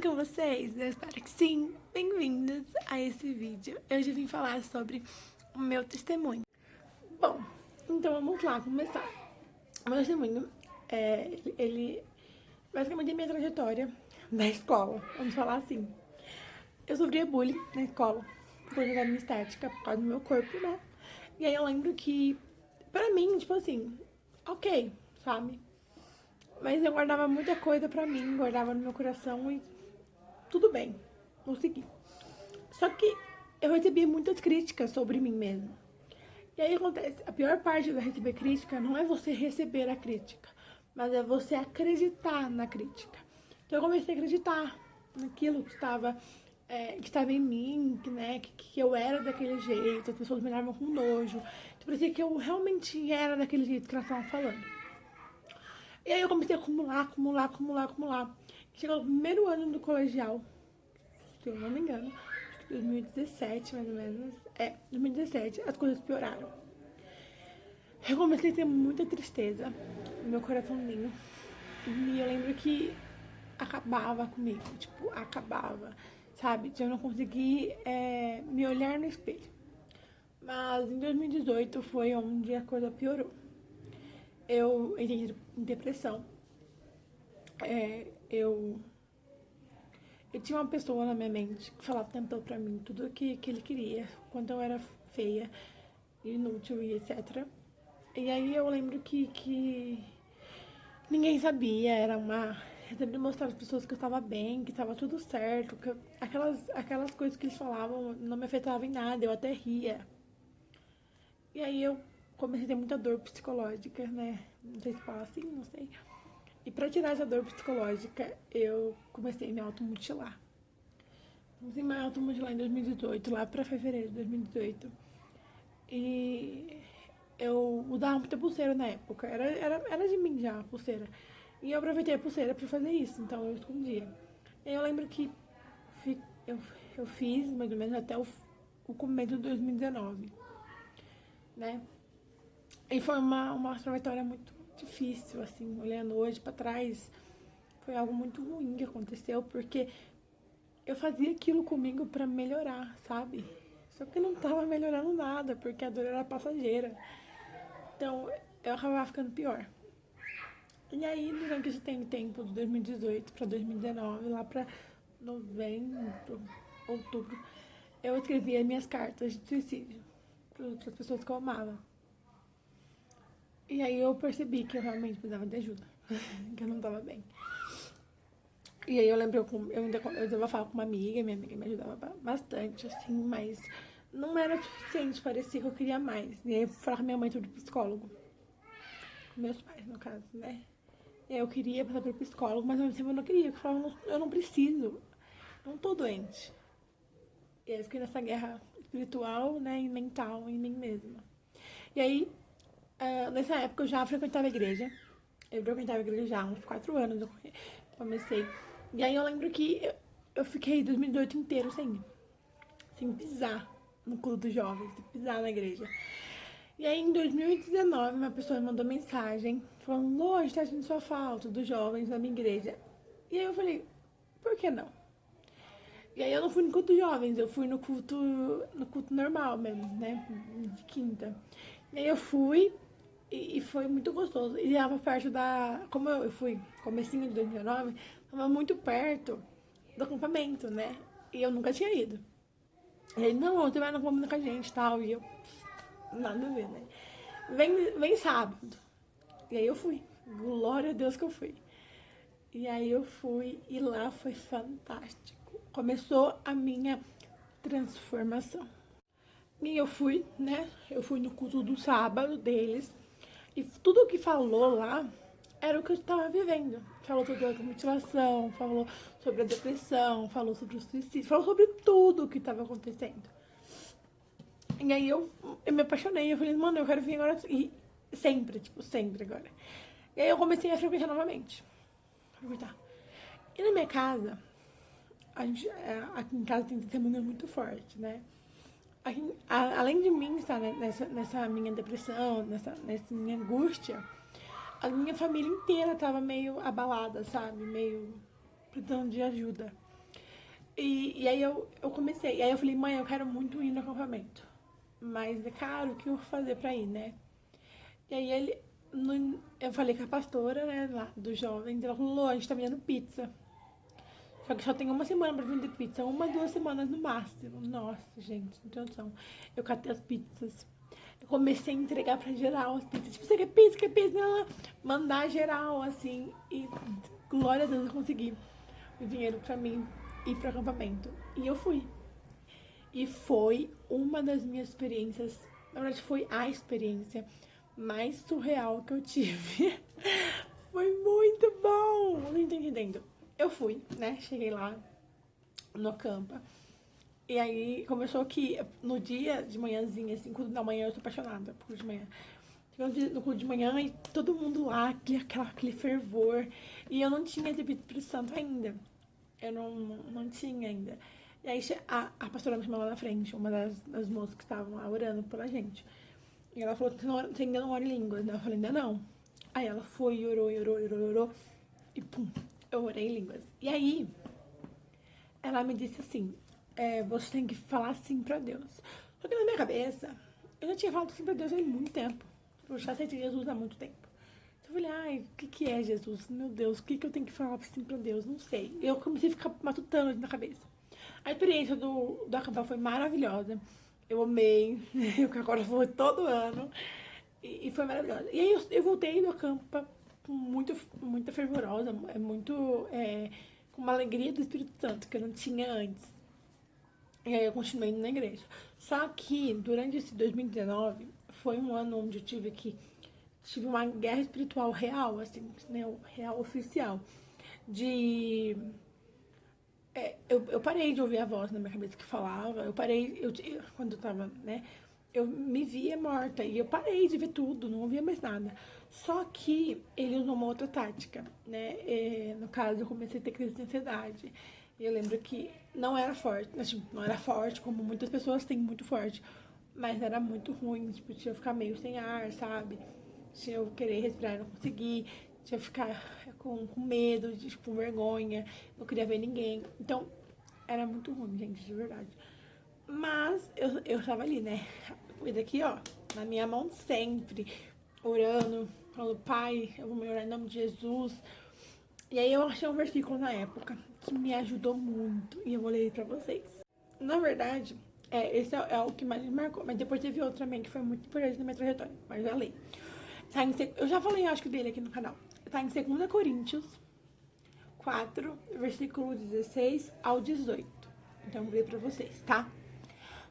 Com vocês? Eu espero que sim. Bem-vindos a esse vídeo. Hoje eu vim falar sobre o meu testemunho. Bom, então vamos lá começar. O meu testemunho ele basicamente é minha trajetória na escola, vamos falar assim. Eu sofria bullying na escola por causa da minha estética, por causa do meu corpo, né? E aí eu lembro que, pra mim, tipo assim, ok, sabe? Mas eu guardava muita coisa pra mim, guardava no meu coração e tudo bem, vou seguir. Só que eu recebi muitas críticas sobre mim mesma. E aí acontece, a pior parte da receber crítica não é você receber a crítica, mas é você acreditar na crítica. Então eu comecei a acreditar naquilo que estava em mim, que eu era daquele jeito, as pessoas me olhavam com nojo. Então parecia que eu realmente era daquele jeito que elas estavam falando. E aí eu comecei a acumular. Chegou no primeiro ano do colegial, se eu não me engano, acho que 2017 mais ou menos. 2017, as coisas pioraram. Eu comecei a ter muita tristeza no meu coraçãozinho. E eu lembro que acabava comigo, tipo, acabava, sabe? De eu não conseguir me olhar no espelho. Mas em 2018 foi onde a coisa piorou. Eu entrei em depressão. Eu tinha uma pessoa na minha mente que falava o tempo todo pra mim tudo que ele queria, quanto eu era feia, inútil e etc. E aí eu lembro que ninguém sabia, era uma. Eu sempre mostrava às pessoas que eu estava bem, que estava tudo certo, aquelas coisas que eles falavam não me afetavam em nada, eu até ria. E aí eu comecei a ter muita dor psicológica, né? Não sei se fala assim, não sei. E pra tirar essa dor psicológica, eu comecei a me automutilar. Comecei a me automutilar em 2018, lá pra fevereiro de 2018. E eu usava muita pulseira na época. Era de mim já a pulseira. E eu aproveitei a pulseira pra fazer isso, então eu escondia. E eu lembro que eu, eu fiz mais ou menos até o começo de 2019, né? E foi uma trajetória muito difícil, assim, olhando hoje pra trás. Foi algo muito ruim que aconteceu, porque eu fazia aquilo comigo pra melhorar, sabe? Só que não tava melhorando nada, porque a dor era passageira. Então eu acabava ficando pior. E aí, durante esse tempo de 2018 pra 2019, lá pra novembro, outubro, eu escrevia minhas cartas de suicídio para as pessoas que eu amava. E aí eu percebi que eu realmente precisava de ajuda, que eu não tava bem. E aí eu lembro, eu desabafava com uma amiga, minha amiga me ajudava bastante, assim, mas não era suficiente, parecia que eu queria mais. E aí eu fui falar com minha mãe sobre psicólogo, meus pais, no caso, né? E aí eu queria passar pelo psicólogo, mas ao mesmo tempo eu não queria, eu falava, eu não preciso, não tô doente. E aí eu fiquei nessa guerra espiritual, né, e mental em mim mesma. E aí, nessa época eu já frequentava a igreja. Eu frequentava a igreja já há uns 4 anos, eu comecei. E aí eu lembro que eu fiquei 2018 inteiro sem pisar no culto dos jovens, sem pisar na igreja. E aí em 2019 uma pessoa me mandou mensagem falando, Lô, a gente tá sentindo sua falta dos jovens na minha igreja. E aí eu falei, por que não? E aí eu não fui no culto jovens, eu fui no culto normal mesmo, né? De quinta. E aí eu fui e foi muito gostoso. E tava perto da. Como eu fui comecinho de 2019, tava muito perto do acampamento, né? E eu nunca tinha ido. E aí, não, você vai no acampamento com a gente e tal. E eu, nada a ver, né? Vem sábado. E aí eu fui. Glória a Deus que eu fui. E aí eu fui e lá foi fantástico. Começou a minha transformação. E eu fui, né? Eu fui no culto do sábado deles. E tudo o que falou lá era o que eu estava vivendo. Falou sobre a mutilação, falou sobre a depressão, falou sobre o suicídio, falou sobre tudo o que estava acontecendo. E aí eu me apaixonei, eu falei, mano, eu quero vir agora. E sempre, tipo, sempre agora. E aí eu comecei a frequentar novamente. Frequentar. E na minha casa, aqui em casa tem testemunha muito forte, né? Aqui, além de mim estar nessa minha depressão, nessa minha angústia, a minha família inteira tava meio abalada, sabe? Meio precisando de ajuda. E aí eu comecei. E aí eu falei, mãe, eu quero muito ir no acampamento. Mas é caro, o que eu vou fazer pra ir, né? E aí eu falei com a pastora, né, lá dos jovens, ela falou, a gente tá vendendo pizza. Só que só tem uma semana pra vender pizza, 1, 2 semanas no máximo. Nossa, gente, não tem noção. Eu catei as pizzas. Eu comecei a entregar pra geral as pizzas. Tipo, você quer pizza, quer pizza? Ela mandar geral, assim. E glória a Deus, eu consegui o dinheiro pra mim ir pro acampamento. E eu fui. E foi uma das minhas experiências, na verdade foi a experiência mais surreal que eu tive. Foi muito bom! Não tô entendendo. Eu fui, né? Cheguei lá no acampa. E aí começou que no dia de manhãzinha, 5 da manhã, eu sou apaixonada por de manhã. No culto de manhã e todo mundo lá, aquele fervor. E eu não tinha recebido o Espírito Santo ainda. Eu não tinha ainda. E aí a pastora me chamou lá na frente, uma das moças que estavam lá orando pela gente. E ela falou, você ainda não ora em línguas, né? Eu falei, ainda não. Aí ela foi, orou. E pum, eu orei em línguas. E aí, ela me disse assim, você tem que falar sim pra Deus. Só que na minha cabeça, eu já tinha falado sim pra Deus há muito tempo. Eu já aceitei Jesus há muito tempo. Eu falei, ai, o que é Jesus? Meu Deus, o que eu tenho que falar assim pra Deus? Não sei. Eu comecei a ficar matutando na cabeça. A experiência do acampar foi maravilhosa. Eu amei. Eu que agora vou todo ano. E foi maravilhosa. E aí eu voltei do acampa com muita fervorosa, com uma alegria do Espírito Santo que eu não tinha antes. E aí eu continuei indo na igreja. Só que durante esse 2019 foi um ano onde eu tive uma guerra espiritual real, assim, né, real oficial. De eu parei de ouvir a voz na minha cabeça que falava, quando eu tava, né, eu me via morta e eu parei de ver tudo, não ouvia mais nada. Só que ele usou uma outra tática, né, no caso eu comecei a ter crise de ansiedade. E eu lembro que não era forte, assim, não era forte como muitas pessoas têm muito forte, mas era muito ruim, tipo, tinha eu ficar meio sem ar, sabe? Se eu querer respirar e não conseguir, se eu ficar com medo, com vergonha, não queria ver ninguém. Então, era muito ruim, gente, de verdade. Mas eu tava ali, né? Cuida aqui, ó, na minha mão sempre, orando, falando, pai, eu vou melhorar em nome de Jesus. E aí eu achei um versículo na época que me ajudou muito e eu vou ler pra vocês. Na verdade, esse é o que mais me marcou, mas depois teve outro também que foi muito importante na minha trajetória, mas já leio. Eu já falei, acho que dele aqui no canal. Tá em 2 Coríntios 4, versículo 16 ao 18. Então, vou ler pra vocês, tá?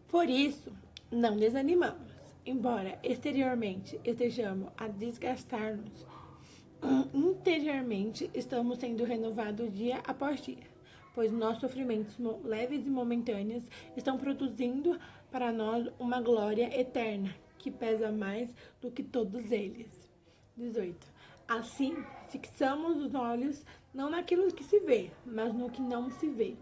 Por isso, não desanimamos, embora exteriormente estejamos a desgastar-nos, interiormente estamos sendo renovados dia após dia, pois nossos sofrimentos leves e momentâneos estão produzindo para nós uma glória eterna, que pesa mais do que todos eles. 18. Assim, fixamos os olhos não naquilo que se vê, mas no que não se vê.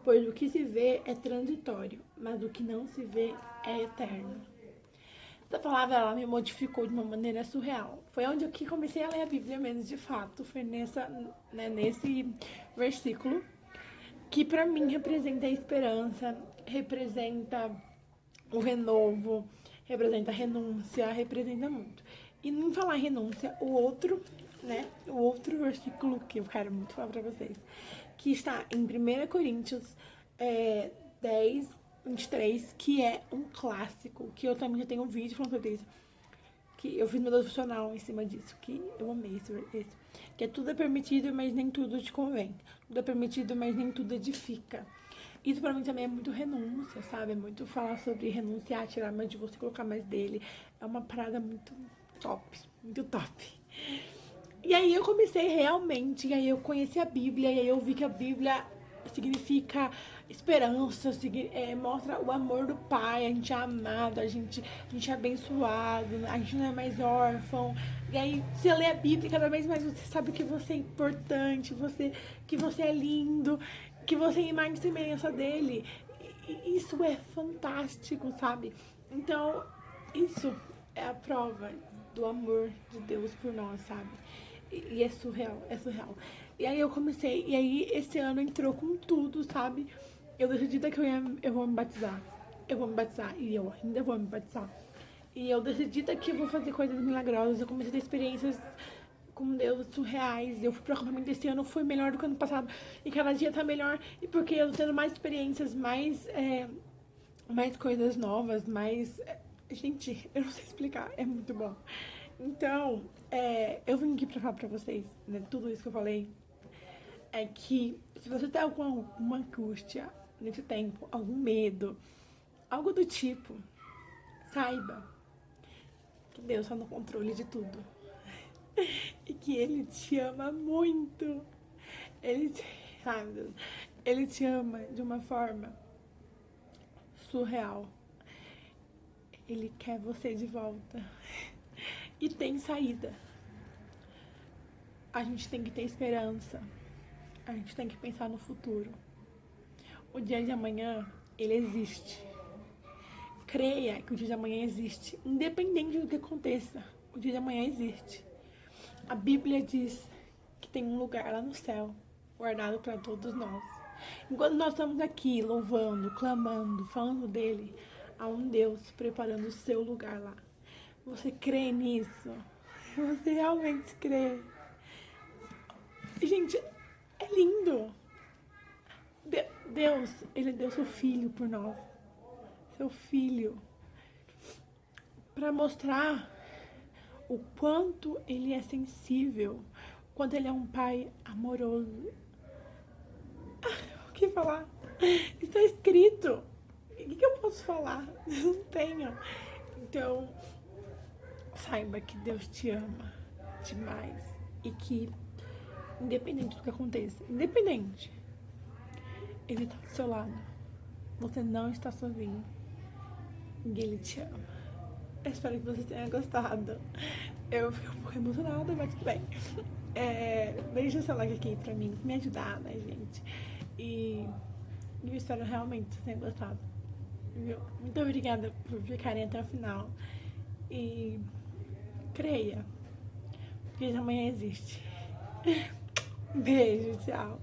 Pois o que se vê é transitório, mas o que não se vê é eterno. Essa palavra, ela me modificou de uma maneira surreal. Foi onde eu comecei a ler a Bíblia mesmo, de fato. Foi nesse versículo que pra mim representa a esperança, representa o renovo, representa a renúncia, representa muito. E em falar em renúncia, o outro versículo que eu quero muito falar pra vocês, que está em 1 Coríntios 10, 23, que é um clássico, que eu também já tenho um vídeo falando sobre isso, que eu fiz meu devocional em cima disso, que eu amei esse, que é tudo é permitido, mas nem tudo te convém. Tudo é permitido, mas nem tudo edifica. Isso pra mim também é muito renúncia, sabe? É muito falar sobre renunciar, tirar mais de você, colocar mais dele. É uma parada muito top, muito top. E aí eu comecei realmente, e aí eu conheci a Bíblia, e aí eu vi que a Bíblia significa esperança, mostra o amor do Pai, a gente é amado, a gente é abençoado, a gente não é mais órfão. E aí você lê a Bíblia, cada vez mais você sabe que você é importante, que você é lindo, que você é imagem e semelhança dele. E isso é fantástico, sabe? Então, isso é a prova do amor de Deus por nós, sabe? E é surreal, é surreal. E aí eu comecei, e aí esse ano entrou com tudo, sabe? Eu decidi que eu vou me batizar. Eu vou me batizar e eu ainda vou me batizar. E eu decidi que eu vou fazer coisas milagrosas. Eu comecei a ter experiências com Deus surreais. Eu fui pro acampamento esse ano, foi melhor do que ano passado. E cada dia tá melhor. E porque eu tô tendo mais experiências, mais coisas novas, mais. Gente, eu não sei explicar, é muito bom. Então, eu vim aqui pra falar pra vocês, né, tudo isso que eu falei, é que se você tem alguma angústia nesse tempo, algum medo, algo do tipo, saiba que Deus está no controle de tudo. E que Ele te ama muito. Ele te, ai, meu Deus, Ele te ama de uma forma surreal. Ele quer você de volta. E tem saída. A gente tem que ter esperança. A gente tem que pensar no futuro. O dia de amanhã, ele existe. Creia que o dia de amanhã existe. Independente do que aconteça, o dia de amanhã existe. A Bíblia diz que tem um lugar lá no céu, guardado para todos nós. Enquanto nós estamos aqui louvando, clamando, falando dele, há um Deus preparando o seu lugar lá. Você crê nisso? Você realmente crê? Gente, é lindo. Deus, ele deu seu filho por nós. Seu filho. Para mostrar o quanto ele é sensível, o quanto ele é um pai amoroso. O que falar? Está escrito. O que eu posso falar? Eu não tenho. Então, saiba que Deus te ama demais e que, independente do que aconteça, independente, Ele está do seu lado. Você não está sozinho. E Ele te ama. Eu espero que vocês tenham gostado. Eu fico um pouco emocionada, mas tudo bem. Deixa o seu like aqui pra mim, me ajudar, né, gente? E eu espero realmente que vocês tenham gostado. Viu? Muito obrigada por ficarem até o final. E creia, porque amanhã existe. Beijo, tchau.